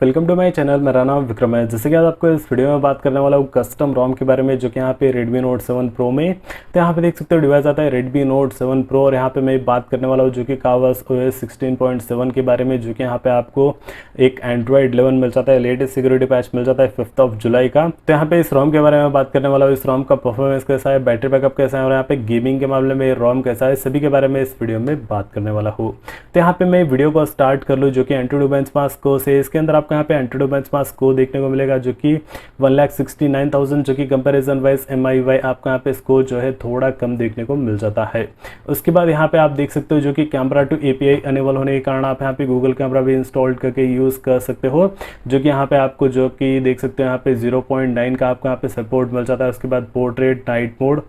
Welcome to my channel. मेरा नाम विक्रम है। जैसे कि आज आपको इस वीडियो में बात करने वाला हूँ कस्टम रोम के बारे में, जो कि यहाँ पे Redmi Note 7 Pro में, तो यहाँ पे देख सकते हो डिवाइस आता है Redmi Note 7 Pro। और यहाँ पे मैं बात करने वाला हूँ जो कि Corvus OS 16.7 के बारे में, जो कि यहाँ पे आपको एक Android 11 मिल जाता है, लेटेस्ट सिक्योरिटी पैच मिल जाता है 5 जुलाई का। तो यहाँ पे इस रोम के बारे में बात करने वाला हूँ, इस रोम का परफॉर्मेंस कैसा है, बैटरी बैकअप कैसा है और यहाँ पे गेमिंग के मामले में रोम कैसा है, सभी के बारे में इस वीडियो में बात करने वाला हूँ। तो यहाँ पे मैं वीडियो को स्टार्ट कर लूँ, जो कि एंट्री टू बेंचमार्क स्कोर से। इसके अंदर आपको यहाँ पे एंट्री टू बेंचमार्क स्कोर देखने को मिलेगा जो कि 1,69,000, जो कि कंपैरिजन वाइज MIUI आपको यहाँ पे स्कोर जो है थोड़ा कम देखने को मिल जाता है। उसके बाद यहाँ पे आप देख सकते हो जो कि कैमरा टू API अनेबल होने के कारण आप यहाँ पे गूगल कैमरा भी इंस्टॉल करके यूज़ कर सकते हो, जो कि यहाँ पे आपको जो कि देख सकते हो यहाँ पे 0.9 का आपको यहाँ पे सपोर्ट मिल जाता है। उसके बाद पोर्ट्रेट, नाइट मोड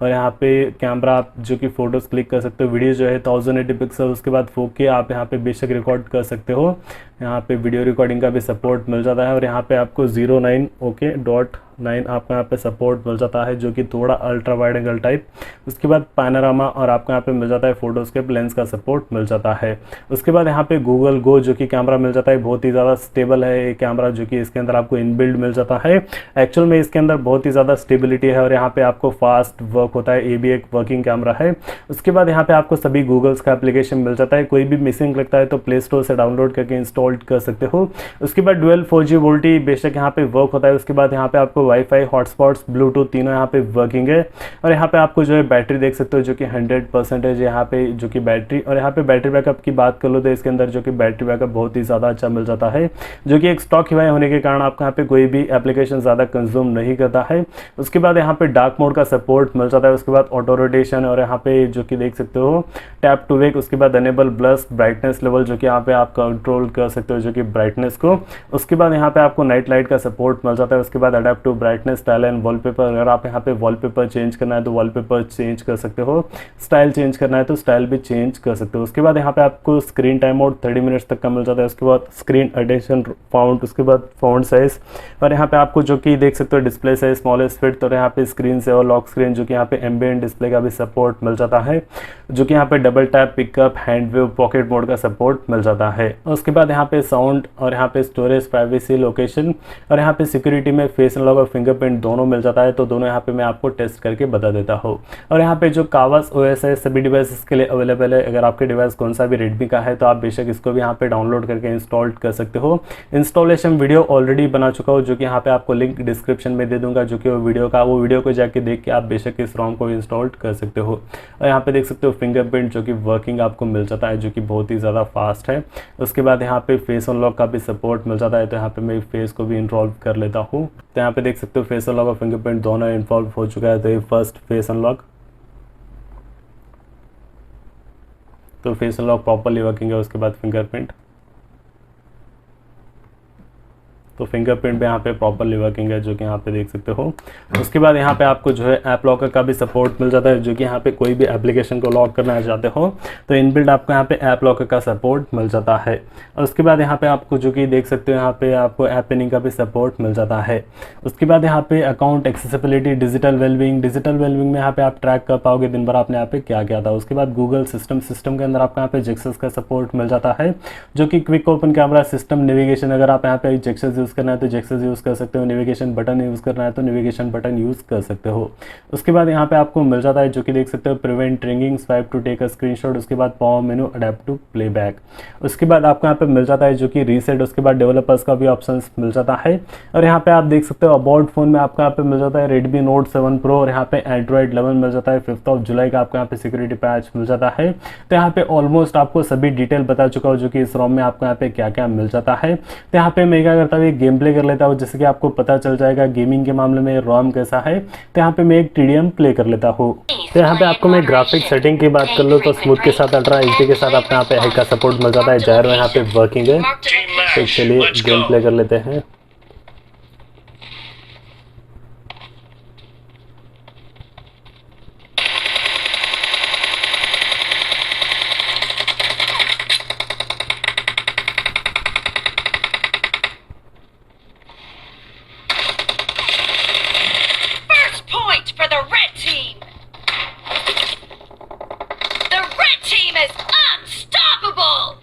और यहाँ पे कैमरा आप जो कि फ़ोटोज़ क्लिक कर सकते हो। वीडियो जो है 1080 पिक्सल। उसके बाद 4K आप यहाँ पे बेशक रिकॉर्ड कर सकते हो। यहाँ पे वीडियो रिकॉर्डिंग का भी सपोर्ट मिल जाता है। और यहाँ पे आपको 09 .9 आपको यहाँ पे सपोर्ट मिल जाता है, जो कि थोड़ा अल्ट्रा वाइड एंगल टाइप। उसके बाद पैनोरामा और आपको यहाँ पे मिल जाता है फोटोस्केप लेंस का सपोर्ट मिल जाता है। उसके बाद यहाँ पे गूगल गो जो कि कैमरा मिल जाता है, बहुत ही ज़्यादा स्टेबल है ये कैमरा, जो कि इसके अंदर आपको इनबिल्ड मिल जाता है। एक्चुअल में इसके अंदर बहुत ही ज़्यादा स्टेबिलिटी है और यहाँ पे आपको फास्ट वर्क होता है, ये भी एक वर्किंग कैमरा है। उसके बाद यहाँ पे आपको सभी गूगल्स का एप्लीकेशन मिल जाता है। कोई भी मिसिंग लगता है तो प्ले स्टोर से डाउनलोड करके इंस्टॉल कर सकते हो। उसके बाद डुअल 4G वोल्टी बेशक यहाँ पे वर्क होता है। उसके बाद यहाँ पे आपको वाईफाई, हॉटस्पॉट्स, ब्लूटूथ तीनों यहाँ पे वर्किंग है। और यहाँ पे आपको जो है बैटरी देख सकते हो जो कि 100% यहाँ पे जो कि बैटरी। और यहाँ पे बैटरी बैकअप की बात कर लो तो इसके अंदर जो कि बैटरी बैकअप बहुत ही ज़्यादा अच्छा मिल जाता है, जो कि एक स्टॉक UI होने के कारण आपको यहाँ पे कोई भी एप्लीकेशन ज़्यादा कंज्यूम नहीं करता है। उसके बाद यहाँ पे डार्क मोड का सपोर्ट मिल जाता है। उसके बाद ऑटो रोटेशन और यहाँ पे जो कि देख सकते हो टैप टू वेक। उसके बाद अनेबल ब्लस ब्राइटनेस लेवल, जो कि यहाँ पे आप कंट्रोल कर सकते हो जो कि ब्राइटनेस को। उसके बाद यहाँ पे आपको नाइट लाइट का सपोर्ट मिल जाता है। उसके बाद adaptive brightness, style and wallpaper. अगर आप यहाँ पे वॉलपेपर चेंज करना है तो वॉलपेपर चेंज कर सकते हो, स्टाइल चेंज करना है तो स्टाइल भी चेंज कर सकते हो। उसके बाद यहाँ पे आपको स्क्रीन टाइम मोड 30 मिनट्स तक का मिल जाता है। उसके बाद स्क्रीन अटेंशन फाउंट, उसके बाद फाउंट साइज और यहाँ पे आपको जो कि देख सकते हो डिस्प्ले साइज स्मॉलेस्ट फिट। और यहाँ पे स्क्रीन से और लॉक स्क्रीन, जो कि यहाँ पे एम्बिएंट डिस्प्ले का भी सपोर्ट मिल जाता है, जो कि यहाँ पे double tap pickup, hand wave, pocket mode का सपोर्ट मिल जाता है। उसके बाद यहाँ पे साउंड और यहाँ पे स्टोरेज, प्राइवेसी, लोकेशन और यहाँ पे सिक्योरिटी में फेस अनलॉक और फिंगरप्रिंट दोनों मिल जाता है। तो दोनों यहाँ पे मैं आपको टेस्ट करके बता देता हूँ। और यहाँ पे जो Corvus OS है सभी डिवाइसेस के लिए अवेलेबल है। अगर आपके डिवाइस कौन सा भी Redmi का है तो आप बेशक इसको भी यहाँ पे डाउनलोड करके इंस्टॉल कर सकते हो। इंस्टॉलेशन वीडियो ऑलरेडी बना चुका हूँ, जो कि यहाँ पे आपको लिंक डिस्क्रिप्शन में दे दूंगा, जो कि वो वीडियो को जाके देख के आप बेशक इस रोम को इंस्टॉल कर सकते हो। और यहाँ पे देख सकते हो फिंगरप्रिंट जो कि वर्किंग आपको मिल जाता है, जो कि बहुत ही ज़्यादा फास्ट है। उसके बाद यहाँ पे फेस अनलॉक का भी सपोर्ट मिल जाता है, तो यहाँ पे मैं फेस को भी इन्वॉल्व कर लेता हूँ। तो यहाँ पे देख सकते हो फेस अनलॉक और फिंगरप्रिंट दोनों इन्वॉल्व हो चुका है। तो ये फर्स्ट फेस अनलॉक, तो फेस अनलॉक प्रॉपरली वर्किंग है। उसके बाद फिंगरप्रिंट, तो फिंगरप्रिंट भी यहाँ पे प्रॉपरली वर्किंग है, जो कि यहाँ पे देख सकते हो। उसके बाद यहाँ पे आपको जो है ऐप लॉकर का भी सपोर्ट मिल जाता है, जो कि यहाँ पे कोई भी एप्लीकेशन को लॉक करना चाहते हो तो इनबिल्ट आपको यहाँ पे ऐप लॉकर का सपोर्ट मिल जाता है। और उसके बाद यहाँ पे आपको जो कि देख सकते हो यहाँ पे आपको ऐप पिनिंग का भी सपोर्ट मिल जाता है। उसके बाद यहाँ पे अकाउंट एक्सेसिबिलिटी, डिजिटल वेलबींग में यहाँ पे आप ट्रैक कर पाओगे दिन भर आपने यहाँ पे क्या किया था। उसके बाद गूगल सिस्टम के अंदर आपको यहाँ पे जेक्सेस का सपोर्ट मिल जाता है, जो कि quick open camera system, navigation. अगर आप यहाँ पे जेक्सेस यूज़ करना है तो जेक्सेस यूज़ कर सकते हो, नेविगेशन बटन यूज़ करना है तो नेविगेशन बटन यूज़ कर सकते हो। उसके बाद यहाँ पे आपको मिल जाता है जो कि देख सकते हो prevent ringing, swipe to take a screenshot. उसके बाद पावर मेनू, अडेप्टिव प्लेबैक। उसके बाद आपको यहाँ पे मिल जाता है जो कि रीसेट। उसके बाद डेवलपर्स का भी ऑप्शन मिल जाता है। और यहाँ पे आप देख सकते हो अबाउट फोन में आपको यहाँ पे मिल जाता है Redmi Note 7 Pro और यहाँ पे Android 11 मिल जाता है। 5 जुलाई का आपको यहाँ पे सिक्योरिटी पैच मिल जाता है। तो यहाँ पे ऑलमोस्ट आपको सभी डिटेल बता चुका हूँ, जो कि इस रोम में आपको यहाँ पे क्या क्या मिल जाता है। तो यहाँ पे मैं क्या करता हूँ, गेम प्ले कर लेता हूँ, जिससे कि आपको पता चल जाएगा गेमिंग के मामले में रोम कैसा है। तो यहाँ पे मैं एक TDM प्ले कर लेता हूँ। तो यहाँ पे आपको मैं ग्राफिक सेटिंग की बात कर लूँ तो स्मूथ के साथ अल्ट्रा HD के साथ आपको यहाँ पे हाई का सपोर्ट मिल जाता है। जायरो यहाँ पे वर्किंग है। तो चलिए गेम प्ले कर लेते हैं। For the red team! The red team is unstoppable!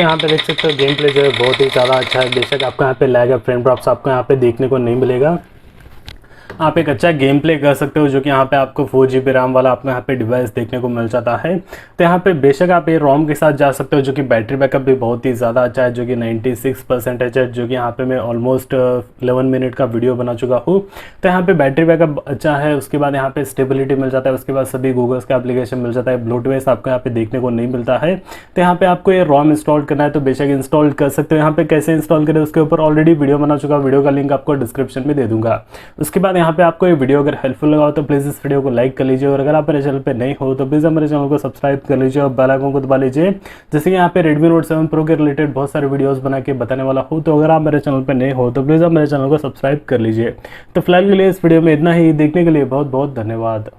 तो यहाँ पे देख सकते हो गेम प्ले जो है बहुत ही ज़्यादा अच्छा है। बेशक आपको यहाँ पे लैग या फ्रेम ड्रॉप्स आपको यहाँ पे देखने को नहीं मिलेगा। आप एक अच्छा गेम प्ले कर सकते हो, जो कि यहाँ पे आपको 4 GB रैम वाला आपको यहाँ पे डिवाइस देखने को मिल जाता है। तो यहाँ पे बेशक आप ये रोम के साथ जा सकते हो, जो कि बैटरी बैकअप भी बहुत ही ज़्यादा अच्छा है, जो कि 96% है, जो कि यहाँ पे मैं ऑलमोस्ट 11 मिनट का वीडियो बना चुका हूँ। तो यहाँ पे बैटरी बैकअप अच्छा है। उसके बाद यहाँ पे स्टेबिलिटी मिल जाता है, उसके बाद सभी गूगल्स का एप्लीकेशन मिल जाता है। ब्लूटूथ आपको यहाँ पे देखने को नहीं मिलता है। तो यहाँ पे आपको ये रोम इंस्टॉल करना है तो बेशक इंस्टॉल कर सकते हो। यहाँ पे कैसे इंस्टॉल करें उसके ऊपर ऑलरेडी वीडियो बना चुका, वीडियो का लिंक आपको डिस्क्रिप्शन में दे दूंगा। उसके बाद यहाँ पे आपको ये वीडियो अगर हेल्पफुल लगा हो तो प्लीज़ इस वीडियो को लाइक कर लीजिए, और अगर आप मेरे चैनल पे नहीं हो तो प्लीज़ हमारे चैनल को सब्सक्राइब कर लीजिए और बेल आइकन को दबा लीजिए। जैसे कि यहाँ पे Redmi Note 7 Pro के रिलेटेड बहुत सारे वीडियोस बना के बताने वाला हूँ, तो अगर आप मेरे चैनल पे नहीं हो तो प्लीज़ आप मेरे चैनल को सब्सक्राइब कर लीजिए। तो फिलहाल के लिए इस वीडियो में इतना ही। देखने के लिए बहुत बहुत धन्यवाद।